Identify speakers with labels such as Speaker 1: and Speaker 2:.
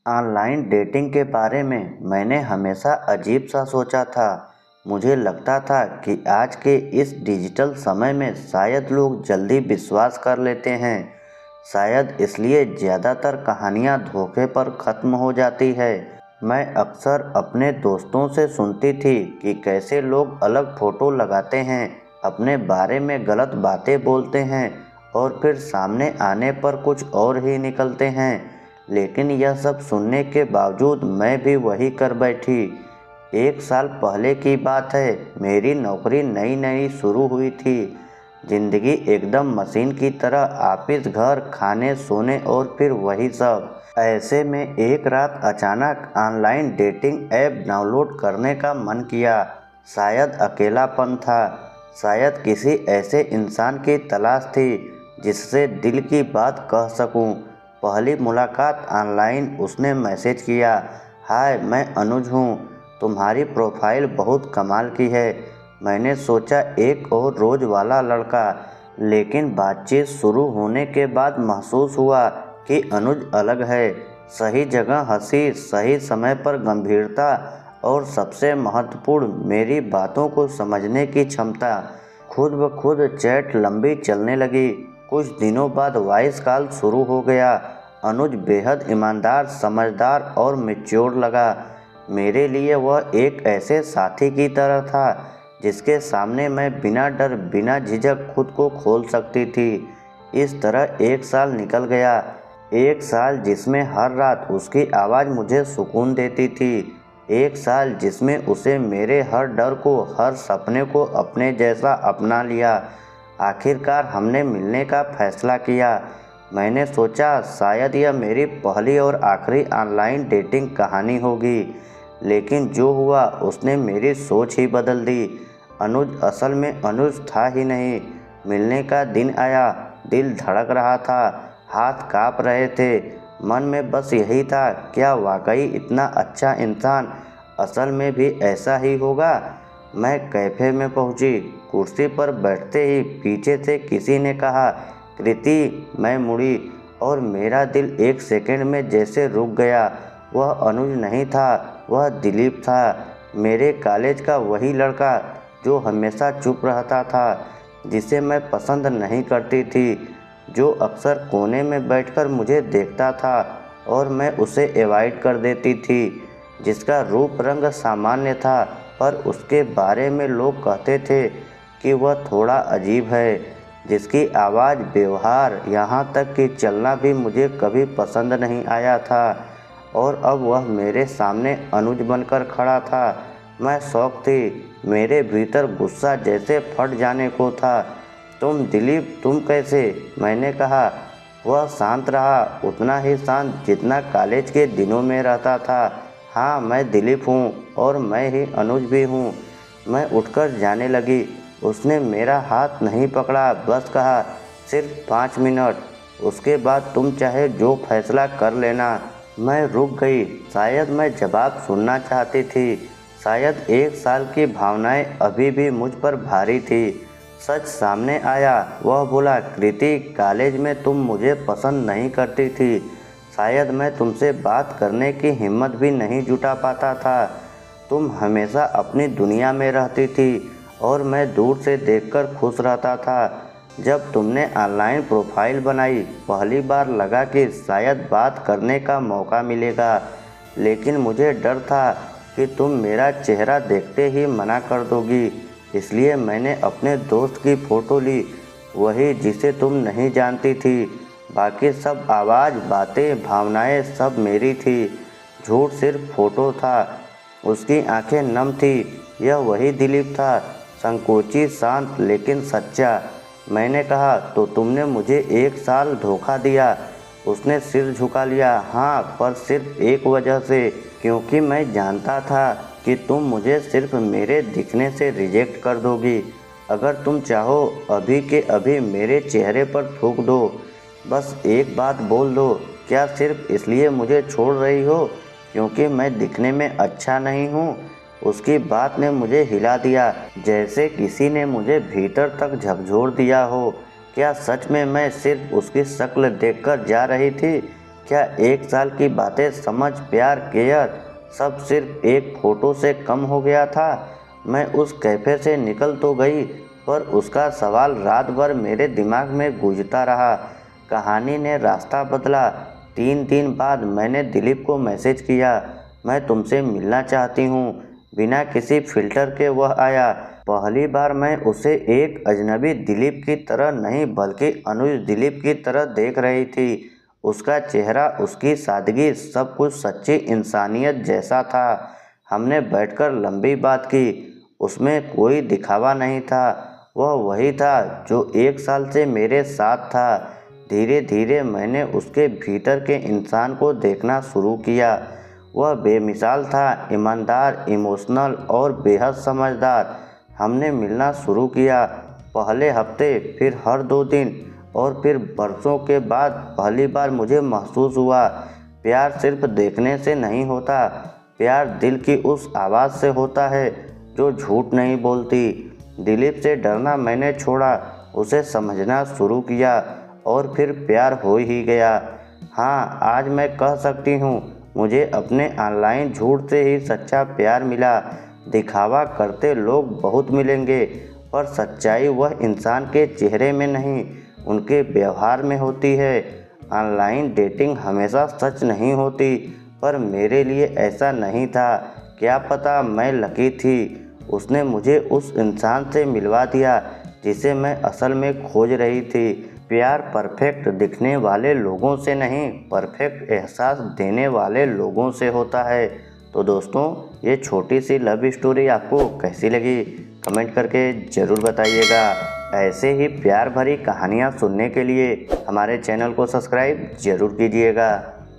Speaker 1: Online dating के बारे में मैंने हमेशा अजीब सा सोचा था। मुझे लगता था कि आज के इस डिजिटल समय में शायद लोग जल्दी विश्वास कर लेते हैं। शायद इसलिए ज़्यादातर कहानियाँ धोखे पर ख़त्म हो जाती है। मैं अक्सर अपने दोस्तों से सुनती थी कि कैसे लोग अलग फ़ोटो लगाते हैं, अपने बारे में गलत बातें बोलते हैं और फिर सामने आने पर कुछ और ही निकलते हैं। लेकिन यह सब सुनने के बावजूद मैं भी वही कर बैठी। 1 साल पहले की बात है, मेरी नौकरी नई नई शुरू हुई थी। ज़िंदगी एकदम मशीन की तरह, ऑफिस, घर, खाने, सोने और फिर वही सब। ऐसे में एक रात अचानक ऑनलाइन डेटिंग ऐप डाउनलोड करने का मन किया। शायद अकेलापन था, शायद किसी ऐसे इंसान की तलाश थी जिससे दिल की बात कह सकूं। पहली मुलाकात ऑनलाइन, उसने मैसेज किया, हाय मैं अनुज हूँ, तुम्हारी प्रोफाइल बहुत कमाल की है। मैंने सोचा एक और रोज वाला लड़का, लेकिन बातचीत शुरू होने के बाद महसूस हुआ कि अनुज अलग है। सही जगह हंसी, सही समय पर गंभीरता और सबसे महत्वपूर्ण मेरी बातों को समझने की क्षमता। खुद ब खुद चैट लंबी चलने लगी। कुछ दिनों बाद वॉइस कॉल शुरू हो गया। अनुज बेहद ईमानदार, समझदार और मैच्योर लगा। मेरे लिए वह एक ऐसे साथी की तरह था जिसके सामने मैं बिना डर, बिना झिझक खुद को खोल सकती थी। इस तरह 1 साल निकल गया। 1 साल जिसमें हर रात उसकी आवाज़ मुझे सुकून देती थी। 1 साल जिसमें उसे मेरे हर डर को, हर सपने को अपने जैसा अपना लिया। आखिरकार हमने मिलने का फैसला किया। मैंने सोचा शायद यह मेरी पहली और आखिरी ऑनलाइन डेटिंग कहानी होगी, लेकिन जो हुआ उसने मेरी सोच ही बदल दी। अनुज असल में अनुज था ही नहीं। मिलने का दिन आया, दिल धड़क रहा था, हाथ काँप रहे थे। मन में बस यही था, क्या वाकई इतना अच्छा इंसान असल में भी ऐसा ही होगा। मैं कैफ़े में पहुंची। कुर्सी पर बैठते ही पीछे से किसी ने कहा, कृति। मैं मुड़ी और मेरा दिल 1 सेकंड में जैसे रुक गया। वह अनुज नहीं था, वह दिलीप था। मेरे कॉलेज का वही लड़का जो हमेशा चुप रहता था, जिसे मैं पसंद नहीं करती थी, जो अक्सर कोने में बैठकर मुझे देखता था और मैं उसे अवॉइड कर देती थी, जिसका रूप रंग सामान्य था पर उसके बारे में लोग कहते थे कि वह थोड़ा अजीब है, जिसकी आवाज़, व्यवहार, यहाँ तक कि चलना भी मुझे कभी पसंद नहीं आया था। और अब वह मेरे सामने अनुज बनकर खड़ा था। मैं शॉक थी। मेरे भीतर गुस्सा जैसे फट जाने को था। तुम दिलीप, तुम कैसे? मैंने कहा। वह शांत रहा, उतना ही शांत जितना कॉलेज के दिनों में रहता था। हाँ, मैं दिलीप हूँ और मैं ही अनुज भी हूँ। मैं उठकर जाने लगी। उसने मेरा हाथ नहीं पकड़ा, बस कहा, सिर्फ 5 मिनट। उसके बाद तुम चाहे जो फैसला कर लेना। मैं रुक गई। शायद मैं जवाब सुनना चाहती थी, शायद 1 साल की भावनाएं अभी भी मुझ पर भारी थी। सच सामने आया। वह बोला, कृति, कॉलेज में तुम मुझे पसंद नहीं करती थी। शायद मैं तुमसे बात करने की हिम्मत भी नहीं जुटा पाता था। तुम हमेशा अपनी दुनिया में रहती थी और मैं दूर से देखकर खुश रहता था। जब तुमने ऑनलाइन प्रोफाइल बनाई, पहली बार लगा कि शायद बात करने का मौका मिलेगा, लेकिन मुझे डर था कि तुम मेरा चेहरा देखते ही मना कर दोगी। इसलिए मैंने अपने दोस्त की फ़ोटो ली, वही जिसे तुम नहीं जानती थी। बाकी सब आवाज़, बातें, भावनाएं सब मेरी थी। झूठ सिर्फ फ़ोटो था। उसकी आंखें नम थी। यह वही दिलीप था, संकोची, शांत लेकिन सच्चा। मैंने कहा, तो तुमने मुझे 1 साल धोखा दिया। उसने सिर झुका लिया। हाँ, पर सिर्फ एक वजह से, क्योंकि मैं जानता था कि तुम मुझे सिर्फ मेरे दिखने से रिजेक्ट कर दोगी। अगर तुम चाहो अभी के अभी मेरे चेहरे पर थूक दो। बस एक बात बोल दो, क्या सिर्फ इसलिए मुझे छोड़ रही हो क्योंकि मैं दिखने में अच्छा नहीं हूँ? उसकी बात ने मुझे हिला दिया, जैसे किसी ने मुझे भीतर तक झकझोर दिया हो। क्या सच में मैं सिर्फ उसकी शक्ल देखकर जा रही थी? क्या 1 साल की बातें, समझ, प्यार, केयर सब सिर्फ एक फ़ोटो से कम हो गया था? मैं उस कैफ़े से निकल तो गई, पर उसका सवाल रात भर मेरे दिमाग में गूंजता रहा। कहानी ने रास्ता बदला। 3 दिन बाद मैंने दिलीप को मैसेज किया, मैं तुमसे मिलना चाहती हूँ। बिना किसी फ़िल्टर के वह आया। पहली बार मैं उसे एक अजनबी दिलीप की तरह नहीं, बल्कि अनुज दिलीप की तरह देख रही थी। उसका चेहरा, उसकी सादगी, सब कुछ सच्ची इंसानियत जैसा था। हमने बैठकर लंबी बात की। उसमें कोई दिखावा नहीं था। वह वही था जो 1 साल से मेरे साथ था। धीरे धीरे मैंने उसके भीतर के इंसान को देखना शुरू किया। वह बेमिसाल था, ईमानदार, इमोशनल और बेहद समझदार। हमने मिलना शुरू किया। पहले हफ्ते, फिर हर 2 दिन, और फिर बरसों के बाद पहली बार मुझे महसूस हुआ, प्यार सिर्फ देखने से नहीं होता। प्यार दिल की उस आवाज़ से होता है जो झूठ नहीं बोलती। दिलीप से डरना मैंने छोड़ा, उसे समझना शुरू किया, और फिर प्यार हो ही गया। हाँ, आज मैं कह सकती हूँ, मुझे अपने ऑनलाइन झूठ से ही सच्चा प्यार मिला। दिखावा करते लोग बहुत मिलेंगे, पर सच्चाई वह इंसान के चेहरे में नहीं, उनके व्यवहार में होती है। ऑनलाइन डेटिंग हमेशा सच नहीं होती, पर मेरे लिए ऐसा नहीं था। क्या पता मैं लकी थी, उसने मुझे उस इंसान से मिलवा दिया जिसे मैं असल में खोज रही थी। प्यार परफेक्ट दिखने वाले लोगों से नहीं, परफेक्ट एहसास देने वाले लोगों से होता है। तो दोस्तों, ये छोटी सी लव स्टोरी आपको कैसी लगी, कमेंट करके ज़रूर बताइएगा। ऐसे ही प्यार भरी कहानियाँ सुनने के लिए हमारे चैनल को सब्सक्राइब ज़रूर कीजिएगा।